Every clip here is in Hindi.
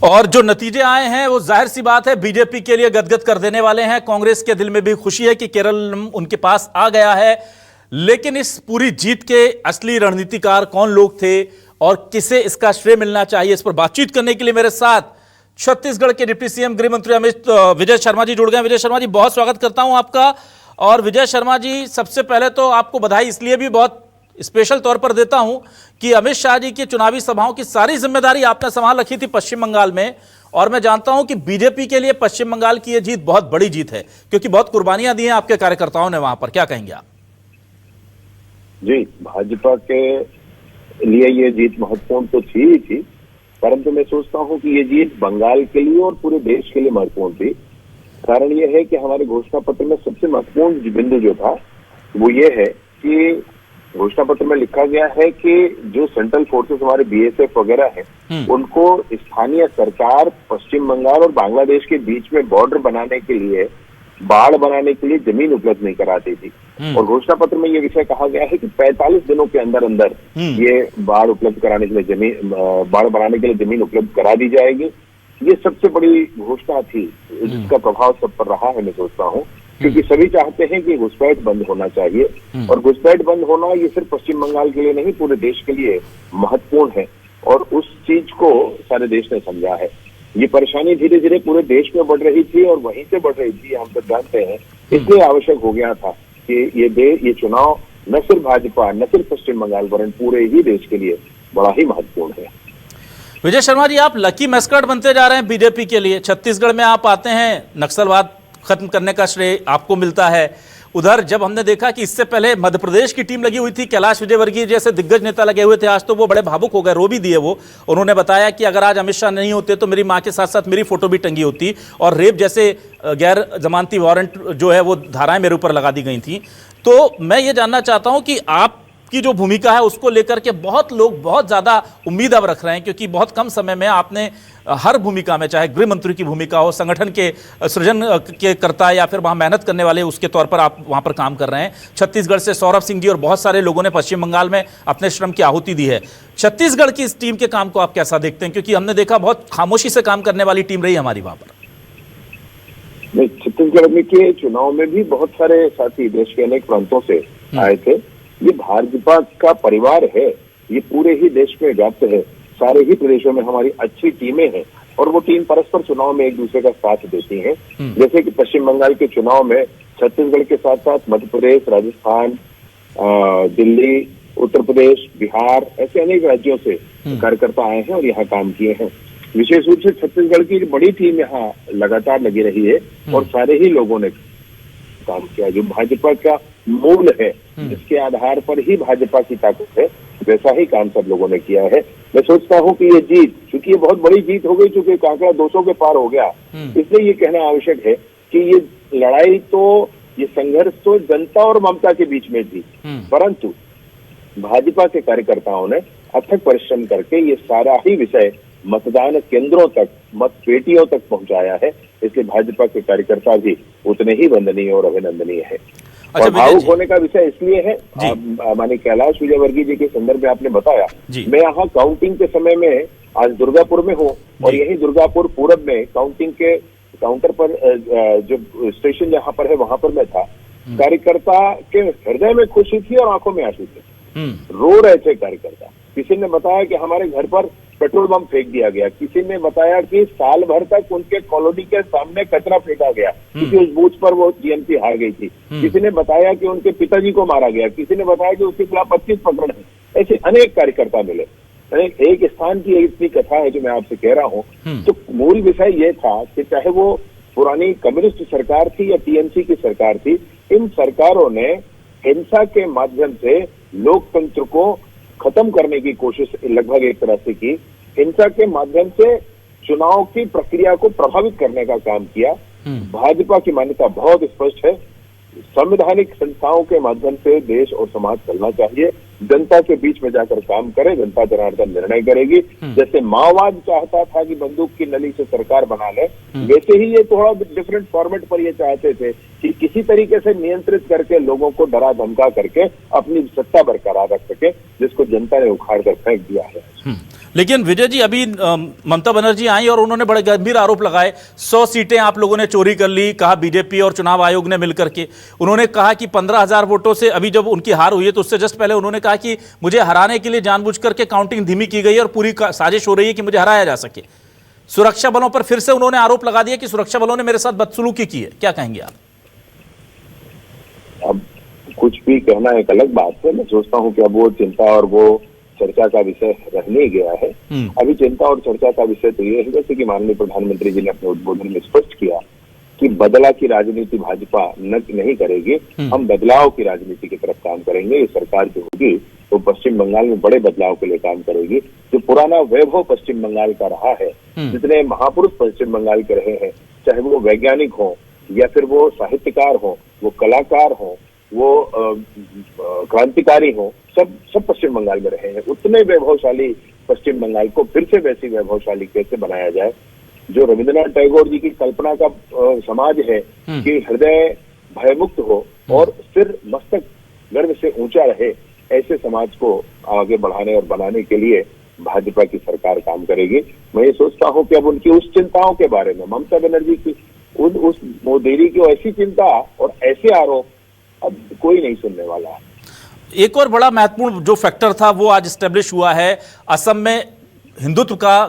और जो नतीजे आए हैं वो जाहिर सी बात है बीजेपी के लिए गदगद कर देने वाले हैं। कांग्रेस के दिल में भी खुशी है कि केरल उनके पास आ गया है, लेकिन इस पूरी जीत के असली रणनीतिकार कौन लोग थे और किसे इसका श्रेय मिलना चाहिए, इस पर बातचीत करने के लिए मेरे साथ छत्तीसगढ़ के डिप्टी सीएम गृह मंत्री विजय शर्मा जी जुड़ गए। विजय शर्मा जी, बहुत स्वागत करता हूं आपका। और विजय शर्मा जी, सबसे पहले तो आपको बधाई इसलिए भी बहुत स्पेशल तौर पर देता हूं कि अमित शाह जी की चुनावी सभाओं की सारी जिम्मेदारी आपने संभाल रखी थी पश्चिम बंगाल में, और मैं जानता हूं कि बीजेपी के लिए पश्चिम बंगाल की यह जीत बहुत बड़ी जीत है, क्योंकि बहुत कुर्बानियां दी हैं आपके कार्यकर्ताओं ने वहां पर। क्या कहेंगे आप? जी, भाजपा के लिए ये जीत महत्वपूर्ण तो थी ही थी, परंतु मैं सोचता हूं कि ये जीत बंगाल के लिए और पूरे देश के लिए महत्वपूर्ण थी। कारण ये है कि हमारे घोषणा पत्र में सबसे महत्वपूर्ण बिंदु जो था वो ये है कि घोषणा पत्र में लिखा गया है कि जो सेंट्रल फोर्सेस हमारे बीएसएफ वगैरह है उनको स्थानीय सरकार पश्चिम बंगाल और बांग्लादेश के बीच में बॉर्डर बनाने के लिए, बाढ़ बनाने के लिए जमीन उपलब्ध नहीं कराती थी। और घोषणा पत्र में ये विषय कहा गया है कि 45 दिनों के अंदर अंदर ये बाढ़ उपलब्ध कराने के लिए बाढ़ बनाने के लिए जमीन उपलब्ध करा दी जाएगी। ये सबसे बड़ी घोषणा थी जिसका प्रभाव सब पर रहा है, मैं सोचता हूँ, क्योंकि सभी चाहते हैं कि घुसपैठ बंद होना चाहिए। और घुसपैठ बंद होना ये सिर्फ पश्चिम बंगाल के लिए नहीं, पूरे देश के लिए महत्वपूर्ण है, और उस चीज को सारे देश ने समझा है। ये परेशानी धीरे धीरे पूरे देश में बढ़ रही थी और वहीं से बढ़ रही थी, हम सब जानते हैं। इसलिए आवश्यक हो गया था कि ये चुनाव न सिर्फ भाजपा, न सिर्फ पश्चिम बंगाल, वरन पूरे ही देश के लिए बड़ा ही महत्वपूर्ण है। विजय शर्मा जी, आप लकी मैस्कट बनते जा रहे हैं बीजेपी के लिए। छत्तीसगढ़ में आप आते हैं, नक्सलवाद खत्म करने का श्रेय आपको मिलता है। उधर जब हमने देखा कि इससे पहले मध्य प्रदेश की टीम लगी हुई थी, कैलाश विजयवर्गीय जैसे दिग्गज नेता लगे हुए थे, आज तो वो बड़े भावुक हो गए, रो भी दिए वो। उन्होंने बताया कि अगर आज अमित शाह नहीं होते तो मेरी मां के साथ साथ मेरी फोटो भी टंगी होती, और रेप जैसे गैर जमानती वारंट जो है वो धाराएं मेरे ऊपर लगा दी गई थी। तो मैं ये जानना चाहता हूं कि आप की जो भूमिका है उसको लेकर के बहुत लोग बहुत ज्यादा उम्मीद अब रख रहे हैं, क्योंकि बहुत कम समय में आपने हर भूमिका में, चाहे गृह मंत्री की भूमिका हो, संगठन के सृजन के कर्ता या फिर वहां मेहनत करने वाले उसके तौर पर आप वहां पर काम कर रहे हैं। छत्तीसगढ़ से सौरभ सिंह जी और बहुत सारे लोगों ने पश्चिम बंगाल में अपने श्रम की आहुति दी है। छत्तीसगढ़ की इस टीम के काम को आप कैसा देखते हैं, क्योंकि हमने देखा बहुत खामोशी से काम करने वाली टीम रही हमारी वहां पर। छत्तीसगढ़ में के चुनाव में भी बहुत सारे साथी देश के अनेक प्रांतों से आए थे। ये भाजपा का परिवार है, ये पूरे ही देश में व्याप्त है, सारे ही प्रदेशों में हमारी अच्छी टीमें हैं, और वो टीम परस्पर चुनाव में एक दूसरे का साथ देती हैं। जैसे कि पश्चिम बंगाल के चुनाव में छत्तीसगढ़ के साथ साथ मध्य प्रदेश, राजस्थान, दिल्ली, उत्तर प्रदेश, बिहार, ऐसे अनेक राज्यों से कार्यकर्ता आए हैं और यहाँ काम किए हैं। विशेष रूप से छत्तीसगढ़ की बड़ी टीम यहाँ लगातार लगी रही है और सारे ही लोगों ने काम किया। जो भाजपा का मूल है, जिसके आधार पर ही भाजपा की ताकत है, वैसा ही काम सब लोगों ने किया है। मैं सोचता हूं कि ये जीत, चूंकि ये बहुत बड़ी जीत हो गई, चूंकि आंकड़ा 200 के पार हो गया, इसलिए ये कहना आवश्यक है कि ये लड़ाई तो, ये संघर्ष तो जनता और ममता के बीच में थी, परंतु भाजपा के कार्यकर्ताओं ने अथक परिश्रम करके ये सारा ही विषय मतदान केंद्रों तक, मत पेटियों तक पहुंचाया है। इसलिए भाजपा के कार्यकर्ता भी उतने ही वंदनीय और अभिनंदनीय है। और भावुक होने का विषय इसलिए है, माने कैलाश विजयवर्गीय जी के संदर्भ में आपने बताया, मैं यहाँ काउंटिंग के समय में आज दुर्गापुर में हूँ, और यही दुर्गापुर पूरब में काउंटिंग के काउंटर पर जो स्टेशन जहाँ पर है वहां पर मैं था। कार्यकर्ता के हृदय में खुशी थी और आंखों में आंसू थे, रो रहे थे कार्यकर्ता। किसी ने बताया कि हमारे घर पर पेट्रोल बम फेंक दिया गया, किसी ने बताया कि साल भर तक उनके कॉलोनी के सामने कचरा फेंका गया क्योंकि उस बूथ पर वो जीएमसी हार गई थी, किसी ने बताया कि उनके पिताजी को मारा गया, किसी ने बताया कि उसके खिलाफ 25 प्रकरण है। ऐसे अनेक कार्यकर्ता मिले। एक स्थान की इतनी कथा है जो मैं आपसे कह रहा हूँ। तो मूल विषय ये था कि चाहे वो पुरानी कम्युनिस्ट सरकार थी या टीएमसी की सरकार थी, इन सरकारों ने हिंसा के माध्यम से लोकतंत्र को खत्म करने की कोशिश लगभग एक तरह से की। हिंसा के माध्यम से चुनाव की प्रक्रिया को प्रभावित करने का काम किया। भाजपा की मान्यता बहुत स्पष्ट है, संवैधानिक संस्थाओं के माध्यम से देश और समाज चलना चाहिए, जनता के बीच में जाकर काम करे, जनता जनार्दन निर्णय करेगी। जैसे माओवाद चाहता था कि बंदूक की नली से सरकार बना ले, वैसे ही ये थोड़ा डिफरेंट फॉर्मेट पर ये चाहते थे किसी तरीके से नियंत्रित करके लोगों को डरा धमका करके अपनी सत्ता बरकरार रख सके, जिसको जनता ने उखाड़ कर फेंक दिया है। लेकिन विजय जी, अभी ममता बनर्जी आई और उन्होंने बड़े गंभीर आरोप लगाए, 100 सीटें आप लोगों ने चोरी कर ली, कहा बीजेपी और चुनाव आयोग ने मिलकर के। उन्होंने कहा कि 15,000 वोटों से, अभी जब उनकी हार हुई है तो उससे जस्ट पहले उन्होंने कहा कि मुझे हराने के लिए जानबूझ करके काउंटिंग धीमी की गई है और पूरी साजिश हो रही है कि मुझे हराया जा सके। सुरक्षा बलों पर फिर से उन्होंने आरोप लगा दिया कि सुरक्षा बलों ने मेरे साथ बदसलूकी की है। क्या कहेंगे आप? अब कुछ भी कहना एक अलग बात है। मैं सोचता हूँ कि अब वो चिंता और वो चर्चा का विषय रह नहीं गया है। अभी चिंता और चर्चा का विषय तो ये है, जैसे कि माननीय प्रधानमंत्री जी ने अपने उद्बोधन में स्पष्ट किया कि बदला की राजनीति भाजपा नहीं करेगी, हम बदलाव की राजनीति की तरफ काम करेंगे। ये सरकार जो होगी तो पश्चिम बंगाल में बड़े बदलाव के लिए काम करेगी। जो पुराना वैभव पश्चिम बंगाल का रहा है, जितने महापुरुष पश्चिम बंगाल के रहे हैं, चाहे वो वैज्ञानिक हो या फिर वो साहित्यकार हो, वो कलाकार हो, वो क्रांतिकारी हो, सब पश्चिम बंगाल में रहे हैं। उतने वैभवशाली पश्चिम बंगाल को फिर से वैसी वैभवशाली कैसे बनाया जाए। जो रविंद्रनाथ टैगोर जी की कल्पना का समाज है कि हृदय भयमुक्त हो और सिर मस्तक गर्व से ऊंचा रहे, ऐसे समाज को आगे बढ़ाने और बनाने के लिए भाजपा की सरकार काम करेगी। मैं ये सोचता हूँ कि अब उनकी उस चिंताओं के बारे में, ममता बनर्जी की उस मोदेरी की ऐसी चिंता और ऐसे आरोप अब कोई नहीं सुनने वाला है। एक और बड़ा महत्वपूर्ण जो फैक्टर था वो आज स्टैब्लिश हुआ है। असम में हिंदुत्व का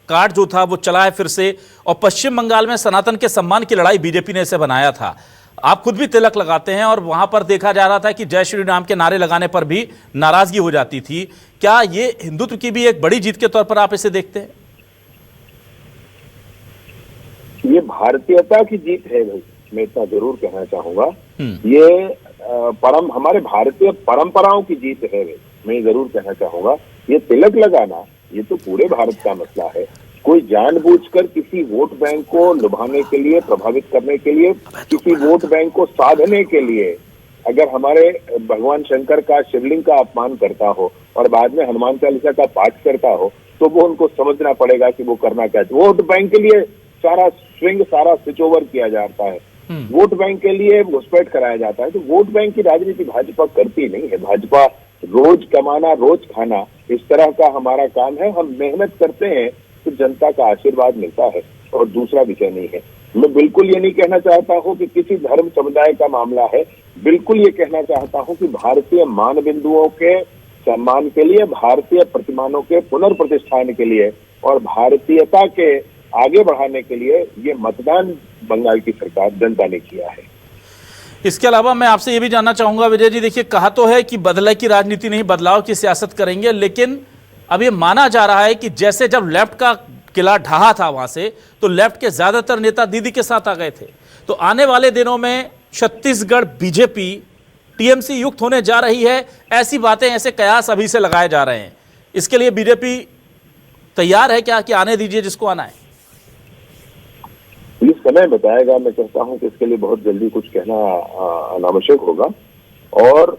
कार्ड जो था वो चला है फिर से, और पश्चिम बंगाल में सनातन के सम्मान की लड़ाई बीजेपी ने इसे बनाया था। आप खुद भी तिलक लगाते हैं और वहां पर देखा जा रहा था कि जय श्री राम के नारे लगाने पर भी नाराजगी हो जाती थी। क्या ये हिंदुत्व की भी एक बड़ी जीत के तौर पर आप इसे देखते हैं? ये भारतीयता की जीत है भाई, मैं इतना जरूर कहना चाहूंगा। ये हमारे भारतीय परंपराओं की जीत है भाई, मैं जरूर कहना चाहूंगा। ये तिलक लगाना ये तो पूरे भारत का मसला है। कोई जानबूझकर किसी वोट बैंक को लुभाने के लिए, प्रभावित करने के लिए, किसी वोट बैंक को साधने के लिए अगर हमारे भगवान शंकर का शिवलिंग का अपमान करता हो और बाद में हनुमान चालीसा का पाठ करता हो, तो वो उनको समझना पड़ेगा कि वो करना क्या है। वोट बैंक के लिए सारा स्विच ओवर किया जाता है, वोट बैंक के लिए घुसपैठ कराया जाता है। तो वोट बैंक की राजनीति भाजपा करती नहीं है। भाजपा रोज कमाना, रोज खाना, इस तरह का हमारा काम है। हम मेहनत करते हैं तो जनता का आशीर्वाद मिलता है और दूसरा विषय नहीं है। मैं बिल्कुल ये नहीं कहना चाहता हूँ कि किसी धर्म समुदाय का मामला है। बिल्कुल ये कहना चाहता हूँ कि भारतीय मान बिंदुओं के सम्मान के लिए, भारतीय प्रतिमानों के पुनर्प्रतिष्ठान के लिए और भारतीयता के आगे बढ़ाने के लिए ये मतदान बंगाल की सरकार, जनता ने किया है। इसके अलावा मैं आपसे ये भी जानना चाहूंगा विजय जी, देखिए कहा तो है कि बदलाव की राजनीति नहीं, बदलाव की सियासत करेंगे, लेकिन अब ये माना जा रहा है कि जैसे जब लेफ्ट का किला ढहा था वहां से, तो लेफ्ट के ज्यादातर नेता दीदी के साथ आ गए थे। तो आने वाले दिनों में छत्तीसगढ़ बीजेपी टीएमसी युक्त होने जा रही है, ऐसी बातें, ऐसे कयास अभी से लगाए जा रहे हैं। इसके लिए बीजेपी तैयार है क्या कि आने दीजिए जिसको आना है? ये समय बताएगा। मैं कहता हूं कि इसके लिए बहुत जल्दी कुछ कहना अनावश्यक होगा। और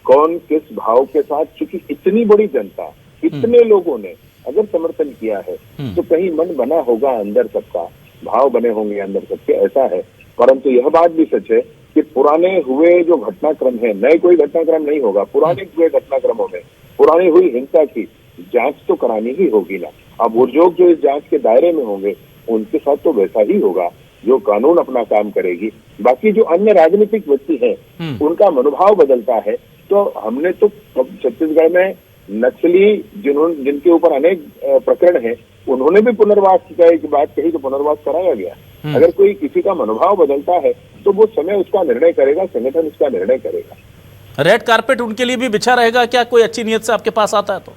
कौन किस भाव के साथ, क्योंकि इतनी बड़ी जनता, इतने लोगों ने अगर समर्थन किया है तो कहीं मन बना होगा अंदर सबका, भाव बने होंगे अंदर सबके, ऐसा है। परंतु यह बात भी सच है कि पुराने हुए जो घटनाक्रम है, नए कोई घटनाक्रम नहीं होगा। पुराने हुए घटनाक्रमों में पुरानी हुई हिंसा की जांच तो करानी ही होगी ना। अब वो लोग जो इस जांच के दायरे में होंगे उनके साथ तो वैसा ही होगा, जो कानून अपना काम करेगी। बाकी जो अन्य राजनीतिक व्यक्ति हैं उनका मनोभाव बदलता है। तो हमने तो छत्तीसगढ़ में नक्सली जिनके ऊपर अनेक प्रकरण हैं, उन्होंने भी पुनर्वास की बात कही तो पुनर्वास कराया गया। अगर कोई किसी का मनोभाव बदलता है तो वो समय उसका निर्णय करेगा, संगठन उसका निर्णय करेगा। रेड कारपेट उनके लिए भी बिछा रहेगा क्या, कोई अच्छी नीयत से आपके पास आता है तो?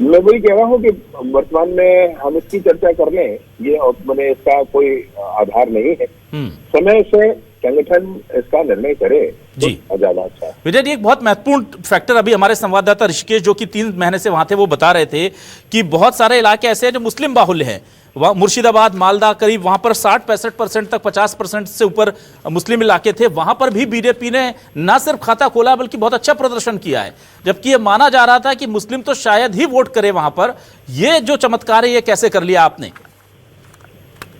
मैं वही कह रहा हूँ कि वर्तमान में हम इसकी चर्चा कर लें, ये मैंने इसका कोई आधार नहीं है। समय से संगठन इसका निर्णय करे तो ज्यादा अच्छा है। विजय जी, एक बहुत महत्वपूर्ण फैक्टर अभी हमारे संवाददाता ऋषिकेश जो कि 3 महीने से वहां थे, वो बता रहे थे कि बहुत सारे इलाके ऐसे हैं जो मुस्लिम बाहुल्य हैं। वहाँ मुर्शिदाबाद, मालदा, करीब वहां पर 60-65% तक, 50% से ऊपर मुस्लिम इलाके थे। वहां पर भी बीजेपी ने न सिर्फ खाता खोला बल्कि बहुत अच्छा प्रदर्शन किया है, जबकि ये माना जा रहा था कि मुस्लिम तो शायद ही वोट करे वहां पर। ये जो चमत्कार है ये कैसे कर लिया आपने?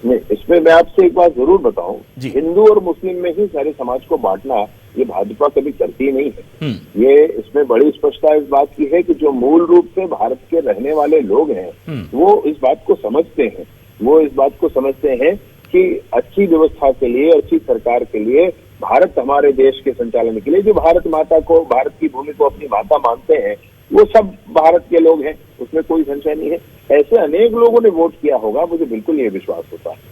नहीं, इसमें मैं आपसे एक बात जरूर बताऊं, जी। हिंदू और मुस्लिम में ही सारे समाज को बांटना ये भाजपा कभी करती नहीं है। हम्म। ये इसमें बड़ी स्पष्टता इस बात की है कि जो मूल रूप से भारत के रहने वाले लोग हैं वो इस बात को समझते हैं, वो इस बात को समझते हैं कि अच्छी व्यवस्था के लिए, अच्छी सरकार के लिए, भारत हमारे देश के संचालन के लिए जो भारत माता को, भारत की भूमि को अपनी माता मानते हैं, वो सब भारत के लोग हैं, उसमें कोई संशय नहीं है। ऐसे अनेक लोगों ने वोट किया होगा, मुझे बिल्कुल ये विश्वास होता है।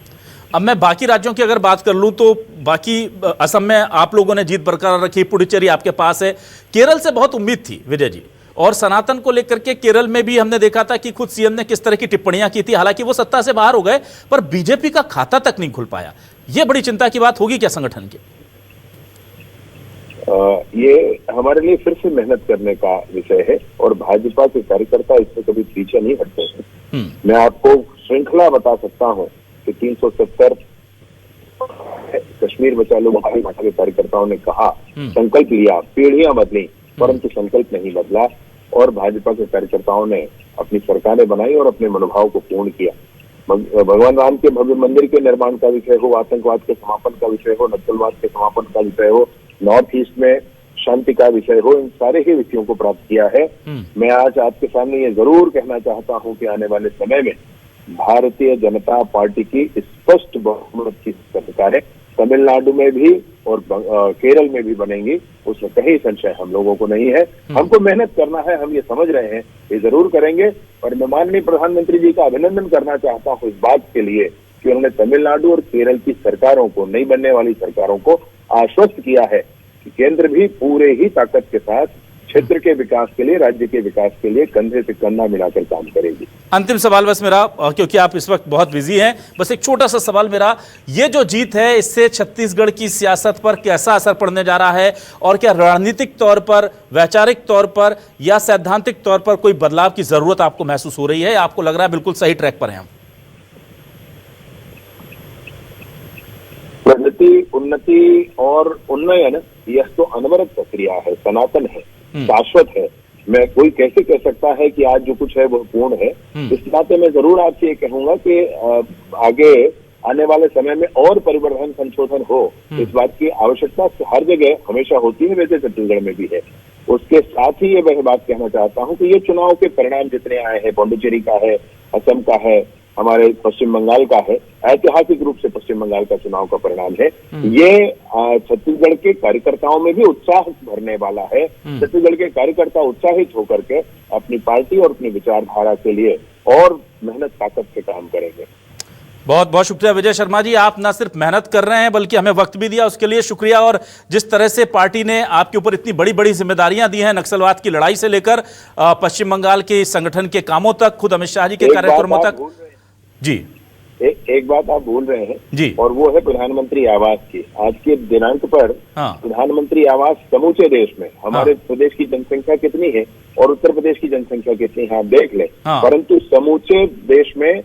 अब मैं बाकी राज्यों की अगर बात कर लूं तो बाकी असम में आप लोगों ने जीत बरकरार रखी, पुडुचेरी आपके पास है, केरल से बहुत उम्मीद थी विजय जी, और सनातन को लेकर के केरल में भी हमने देखा था कि खुद सीएम ने किस तरह की टिप्पणियां की थी, हालांकि वो सत्ता से बाहर हो गए पर बीजेपी का खाता तक नहीं खुल पाया। ये बड़ी चिंता की बात होगी क्या संगठन की? ये हमारे लिए फिर से मेहनत करने का विषय है और भाजपा के कार्यकर्ता इससे कभी पीछे नहीं हटते हैं। मैं आपको श्रृंखला बता सकता हूं कि 370 कश्मीर बचा लो महाराष्ट्र भाजपा के कार्यकर्ताओं ने कहा, संकल्प लिया, पीढ़ियां बदली परंतु संकल्प नहीं बदला, और भाजपा के कार्यकर्ताओं ने अपनी सरकारें बनाई और अपने मनोभाव को पूर्ण किया। भगवान राम के भव्य मंदिर के निर्माण का विषय हो, आतंकवाद के समापन का विषय हो, नक्सलवाद के समापन का विषय हो, नॉर्थ ईस्ट में शांति का विषय हो, इन सारे ही विषयों को प्राप्त किया है। मैं आज आपके सामने ये जरूर कहना चाहता हूं कि आने वाले समय में भारतीय जनता पार्टी की स्पष्ट बहुमत की सरकारें तमिलनाडु में भी और केरल में भी बनेंगी, उसमें कहीं संशय हम लोगों को नहीं है। हमको मेहनत करना है, हम ये समझ रहे हैं, ये जरूर करेंगे। और मैं माननीय प्रधानमंत्री जी का अभिनंदन करना चाहता हूँ इस बात के लिए कि उन्होंने तमिलनाडु और केरल की सरकारों को, नई बनने वाली सरकारों को आश्वस्त किया है कि केंद्र भी पूरे ही ताकत के साथ क्षेत्र के विकास के लिए, राज्य के विकास के लिए कंधे से कंधा मिलाकर काम करेगी। अंतिम सवाल बस मेरा, क्योंकि आप इस वक्त बहुत बिजी हैं, बस एक छोटा सा सवाल मेरा, ये जो जीत है इससे छत्तीसगढ़ की सियासत पर कैसा असर पड़ने जा रहा है, और क्या रणनीतिक तौर पर, वैचारिक तौर पर या सैद्धांतिक तौर पर कोई बदलाव की जरूरत आपको महसूस हो रही है? आपको लग रहा है बिल्कुल सही ट्रैक पर हैं हम? प्रगति, उन्नति और उन्नयन यह तो अनवरत प्रक्रिया है, सनातन है, शाश्वत है। मैं कोई कैसे कह सकता है कि आज जो कुछ है वो पूर्ण है। इस नाते मैं जरूर आपसे ये कहूंगा कि आगे आने वाले समय में और परिवर्तन, संशोधन हो, इस बात की आवश्यकता हर जगह हमेशा होती है, वैसे छत्तीसगढ़ में भी है। उसके साथ ही ये मैं बात कहना चाहता हूं कि ये चुनाव के परिणाम जितने आए हैं, पौंडुचेरी का है, असम का है, हमारे पश्चिम बंगाल का है, ऐतिहासिक रूप से पश्चिम बंगाल का चुनाव का परिणाम है, ये छत्तीसगढ़ के कार्यकर्ताओं में भी उत्साह भरने वाला है। छत्तीसगढ़ के कार्यकर्ता उत्साहित होकर के अपनी पार्टी और अपनी विचारधारा के लिए और मेहनत ताकत से काम करेंगे। बहुत बहुत शुक्रिया विजय शर्मा जी, आप ना सिर्फ मेहनत कर रहे हैं बल्कि हमें वक्त भी दिया, उसके लिए शुक्रिया। और जिस तरह से पार्टी ने आपके ऊपर इतनी बड़ी बड़ी जिम्मेदारियां दी हैं, नक्सलवाद की लड़ाई से लेकर पश्चिम बंगाल के संगठन के कामों तक, खुद अमित शाह जी के कार्यक्रमों तक। जी, एक बात आप भूल रहे हैं जी, और वो है प्रधानमंत्री आवास की। आज के दिनांक पर प्रधानमंत्री आवास समूचे देश में, हमारे प्रदेश की जनसंख्या कितनी है और उत्तर प्रदेश की जनसंख्या कितनी है आप देख लें, परंतु समूचे देश में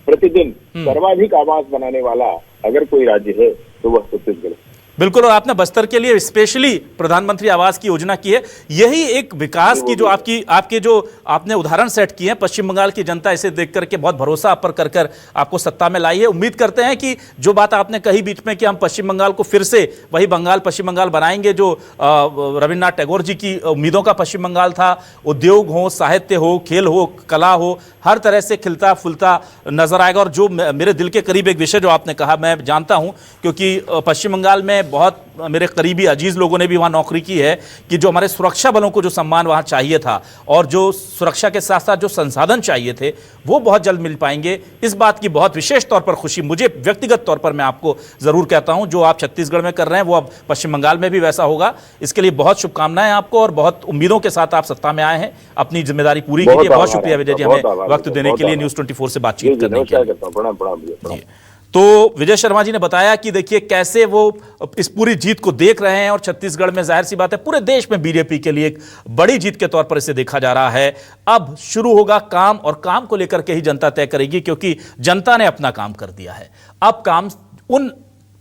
प्रतिदिन सर्वाधिक आवास बनाने वाला अगर कोई राज्य है तो वह छत्तीसगढ़। बिल्कुल, और आपने बस्तर के लिए स्पेशली प्रधानमंत्री आवास की योजना की है। यही एक विकास की जो आपके जो आपने उदाहरण सेट किए हैं, पश्चिम बंगाल की जनता इसे देख करके बहुत भरोसा आप पर कर आपको सत्ता में लाई है। उम्मीद करते हैं कि जो बात आपने कही बीच में कि हम पश्चिम बंगाल को फिर से वही पश्चिम बंगाल बनाएंगे जो रविन्द्रनाथ टैगोर जी की उम्मीदों का पश्चिम बंगाल था। उद्योग हो, साहित्य हो, खेल हो, कला हो, हर तरह से खिलता फुलता नजर आएगा। और जो मेरे दिल के करीब एक विषय जो आपने कहा, मैं जानता हूं क्योंकि पश्चिम बंगाल में बहुत मेरे करीबी अजीज लोगों ने भी वहां नौकरी की है, कि जो हमारे सुरक्षा बलों को जो सम्मान वहां चाहिए था और जो सुरक्षा के साथ साथ जो संसाधन चाहिए थे वो बहुत जल्द मिल पाएंगे। इस बात की बहुत विशेष तौर पर खुशी मुझे व्यक्तिगत तौर पर मैं आपको जरूर कहता हूं, जो आप छत्तीसगढ़ में कर रहे हैं वो अब पश्चिम बंगाल में भी वैसा होगा। इसके लिए बहुत शुभकामनाएं आपको और बहुत उम्मीदों के साथ आप सत्ता में आए हैं, अपनी जिम्मेदारी पूरी कीजिए। बहुत शुक्रिया विजय जी हमें वक्त देने के लिए, न्यूज़ 24 से बातचीत करने के लिए। तो विजय शर्मा जी ने बताया कि देखिए कैसे वो इस पूरी जीत को देख रहे हैं, और छत्तीसगढ़ में जाहिर सी बात है पूरे देश में बीजेपी के लिए एक बड़ी जीत के तौर पर इसे देखा जा रहा है। अब शुरू होगा काम, और काम को लेकर के ही जनता तय करेगी, क्योंकि जनता ने अपना काम कर दिया है। अब काम उन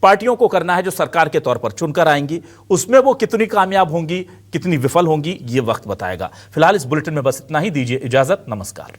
पार्टियों को करना है जो सरकार के तौर पर चुनकर आएंगी, उसमें वो कितनी कामयाब होंगी, कितनी विफल होंगी, ये वक्त बताएगा। फिलहाल इस बुलेटिन में बस इतना ही, दीजिए इजाजत, नमस्कार।